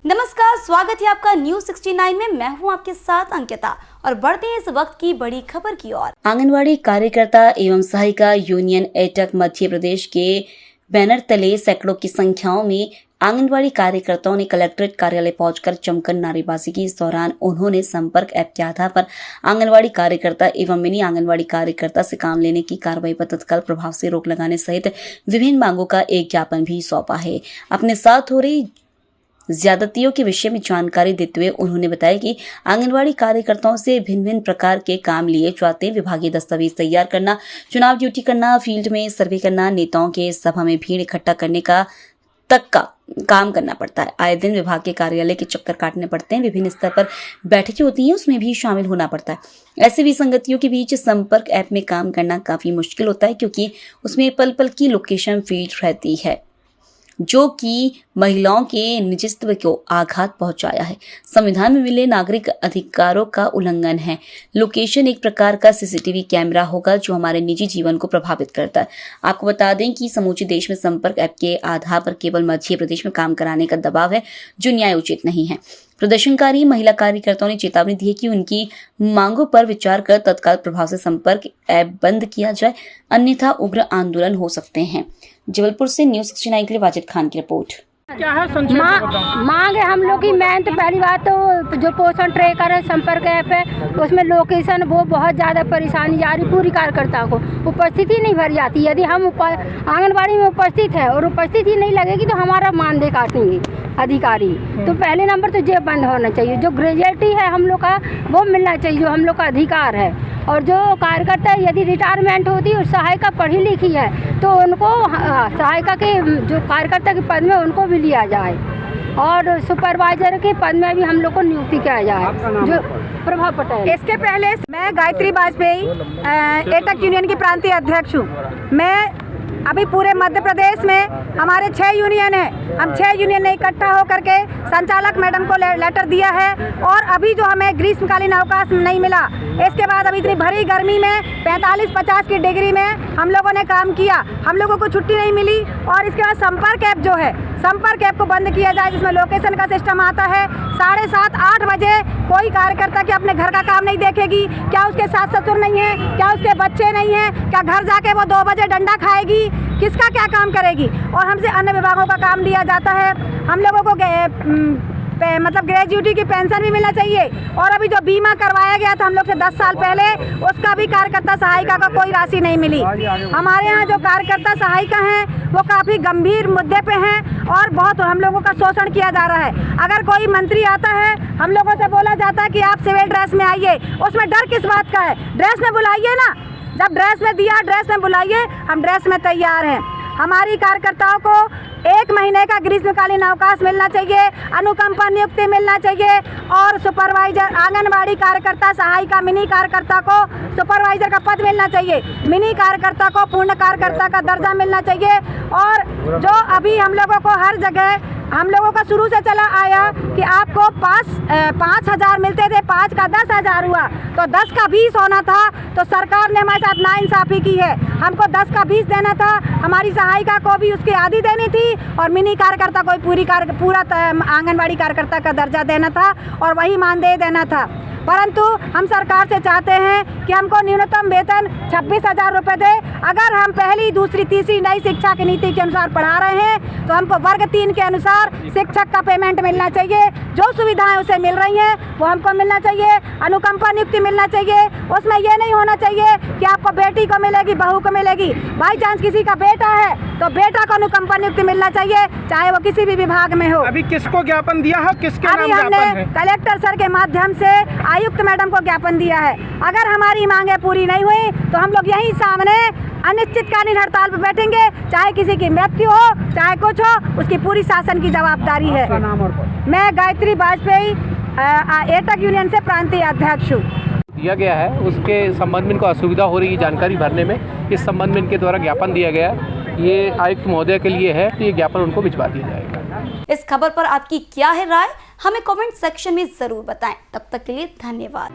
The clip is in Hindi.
नमस्कार, स्वागत है आपका न्यूज 69 में। मैं हूं आपके साथ अंकिता और बढ़ते हैं इस वक्त की बड़ी खबर की ओर। आंगनवाड़ी कार्यकर्ता एवं सहायिका यूनियन एटक मध्य प्रदेश के बैनर तले सैकड़ों की संख्याओं में आंगनवाड़ी कार्यकर्ताओं ने कलेक्ट्रेट कार्यालय पहुंचकर जमकर नारेबाजी की। इस दौरान उन्होंने संपर्क ऐप के आधार पर आंगनवाड़ी कार्यकर्ता एवं मिनी आंगनवाड़ी कार्यकर्ता से काम लेने की कार्रवाई पर तत्काल प्रभाव से रोक लगाने सहित विभिन्न मांगों का एक ज्ञापन भी सौंपा है। अपने साथ हो रही ज्यादतियों के विषय में जानकारी देते हुए उन्होंने बताया कि आंगनवाड़ी कार्यकर्ताओं से भिन्न भिन्न प्रकार के काम लिए जाते हैं। विभागीय दस्तावेज तैयार करना, चुनाव ड्यूटी करना, फील्ड में सर्वे करना, नेताओं के सभा में भीड़ इकट्ठा करने का तक का काम करना पड़ता है। आए दिन विभाग के कार्यालय के चक्कर काटने पड़ते हैं। विभिन्न स्तर पर बैठकें होती हैं, उसमें भी शामिल होना पड़ता है। ऐसे भी संगतियों के बीच संपर्क ऐप में काम करना काफी मुश्किल होता है, क्योंकि उसमें पल पल की लोकेशन फीड रहती है, जो कि महिलाओं के निजत्व को आघात पहुंचाया है। संविधान में मिले नागरिक अधिकारों का उल्लंघन है। लोकेशन एक प्रकार का सीसीटीवी कैमरा होगा जो हमारे निजी जीवन को प्रभावित करता है। आपको बता दें कि समूचे देश में संपर्क ऐप के आधार पर केवल मध्य प्रदेश में काम कराने का दबाव है, जो न्यायोचित नहीं है। प्रदर्शनकारी महिला कार्यकर्ताओं ने चेतावनी दी है कि उनकी मांगों पर विचार कर तत्काल प्रभाव से संपर्क ऐप बंद किया जाए, अन्यथा उग्र आंदोलन हो सकते हैं। जबलपुर से न्यूज 69 के लिए वाजिद खान की रिपोर्ट। क्या है मांग है हम लोग की। मैं तो पहली बात तो जो पोषण ट्रैकर है, संपर्क ऐप है, उसमें लोकेशन वो बहुत ज़्यादा परेशानी जा रही। पूरी कार्यकर्ताओं को उपस्थिति नहीं भर जाती। यदि हम आंगनबाड़ी में उपस्थित है और उपस्थिति नहीं लगेगी तो हमारा मानदेय काटेंगे अधिकारी। तो पहले नंबर तो जेब बंद होना चाहिए। जो ग्रेजुएटी है हम लोग का वो मिलना चाहिए, जो हम लोग का अधिकार है। और जो कार्यकर्ता यदि रिटायरमेंट होती है और सहायिका पढ़ी लिखी है तो उनको सहायिका के जो कार्यकर्ता के पद में उनको भी लिया जाए, और सुपरवाइजर के पद में भी हम लोग को नियुक्ति किया जाए। जो प्रभा पटेल। इसके पहले मैं गायत्री वाजपेयी एटक यूनियन की प्रांतीय अध्यक्ष हूँ। मैं अभी पूरे मध्य प्रदेश में हमारे 6 यूनियन है। हम 6 यूनियन ने इकट्ठा होकर के संचालक मैडम को लेटर दिया है, और अभी जो हमें ग्रीष्मकालीन अवकाश नहीं मिला, इसके बाद अभी इतनी भरी गर्मी में 45-50 की डिग्री में हम लोगों ने काम किया, हम लोगों को छुट्टी नहीं मिली। और इसके बाद संपर्क ऐप जो है, संपर्क ऐप को बंद किया जाए, जिसमें लोकेशन का सिस्टम आता है। 7:30-8 बजे कोई कार्यकर्ता के अपने घर का काम नहीं देखेगी। क्या उसके सास ससुर नहीं है? क्या उसके बच्चे नहीं हैं? क्या घर जाके वो 2 बजे डंडा खाएगी? किसका क्या काम करेगी? और हमसे अन्य विभागों का काम लिया जाता है। हम लोगों को मतलब ग्रेजुएटी की पेंशन भी मिलना चाहिए। और अभी जो बीमा करवाया गया था हम लोग से 10 साल पहले, उसका भी कार्यकर्ता सहायिका का कोई राशि नहीं मिली। हमारे यहाँ जो कार्यकर्ता सहायिका हैं वो काफ़ी गंभीर मुद्दे पे हैं, और बहुत हम लोगों का शोषण किया जा रहा है। अगर कोई मंत्री आता है, हम लोगों से बोला जाता है कि आप सिविल ड्रेस में आइए। उसमें डर किस बात का है? ड्रेस में बुलाइए ना। जब ड्रेस में दिया, ड्रेस में बुलाइए, हम ड्रेस में तैयार हैं। हमारी कार्यकर्ताओं को 1 महीने का ग्रीष्मकालीन अवकाश मिलना चाहिए, अनुकंपा नियुक्ति मिलना चाहिए, और सुपरवाइजर आंगनबाड़ी कार्यकर्ता सहायिका मिनी कार्यकर्ता को सुपरवाइजर का पद मिलना चाहिए। मिनी कार्यकर्ता को पूर्ण कार्यकर्ता का दर्जा मिलना चाहिए। और जो अभी हम लोगों को हर जगह हम लोगों का शुरू से चला आया कि आपको 5,000 मिलते थे, 5 का 10,000 हुआ, तो 10 का 20 होना था। तो सरकार ने हमारे साथ नाइंसाफ़ी की है। हमको 10 का 20 देना था, हमारी सहायिका को भी उसकी आधी देनी थी, और मिनी कार्यकर्ता को पूरा आंगनबाड़ी कार्यकर्ता का दर्जा देना था, और वही मानदेय देना था। परंतु हम सरकार से चाहते हैं कि हमको न्यूनतम वेतन 26,000 रुपये दे। अगर हम पहली, दूसरी, तीसरी नई शिक्षा की नीति के अनुसार पढ़ा रहे हैं तो हमको वर्ग 3 के अनुसार शिक्षक का पेमेंट मिलना चाहिए। जो सुविधाएं उसे मिल रही हैं वो हमको मिलना चाहिए। अनुकंपा नियुक्ति मिलना चाहिए। उसमें ये नहीं होना चाहिए कि आपको बेटी को मिलेगी, बहू को मिलेगी। बाई चांस किसी का बेटा है तो बेटा को अनुकंपा नियुक्ति मिलना चाहिए, चाहे वो किसी भी विभाग में हो। अभी किसको ज्ञापन दिया है? किसके नाम अभी हमने कलेक्टर सर के माध्यम से आयुक्त मैडम को ज्ञापन दिया है। अगर हमारी मांगे पूरी नहीं हुई तो हम लोग यहीं सामने अनिश्चितकालीन हड़ताल पर बैठेंगे। चाहे किसी की मृत्यु हो, चाहे कुछ हो, उसकी पूरी शासन की जवाबदारी है। मैं गायत्री वाजपेयी एटक यूनियन से प्रांतीय अध्यक्ष हूँ। दिया गया है उसके संबंध में इनको असुविधा हो रही है जानकारी भरने में, इस संबंध में इनके द्वारा ज्ञापन दिया गया है। ये आयुक्त महोदय के लिए है, तो ये ज्ञापन उनको भिजवा दिया जाएगा। इस खबर पर आपकी क्या है राय? हमें कमेंट सेक्शन में जरूर बताएं। तब तक के लिए धन्यवाद।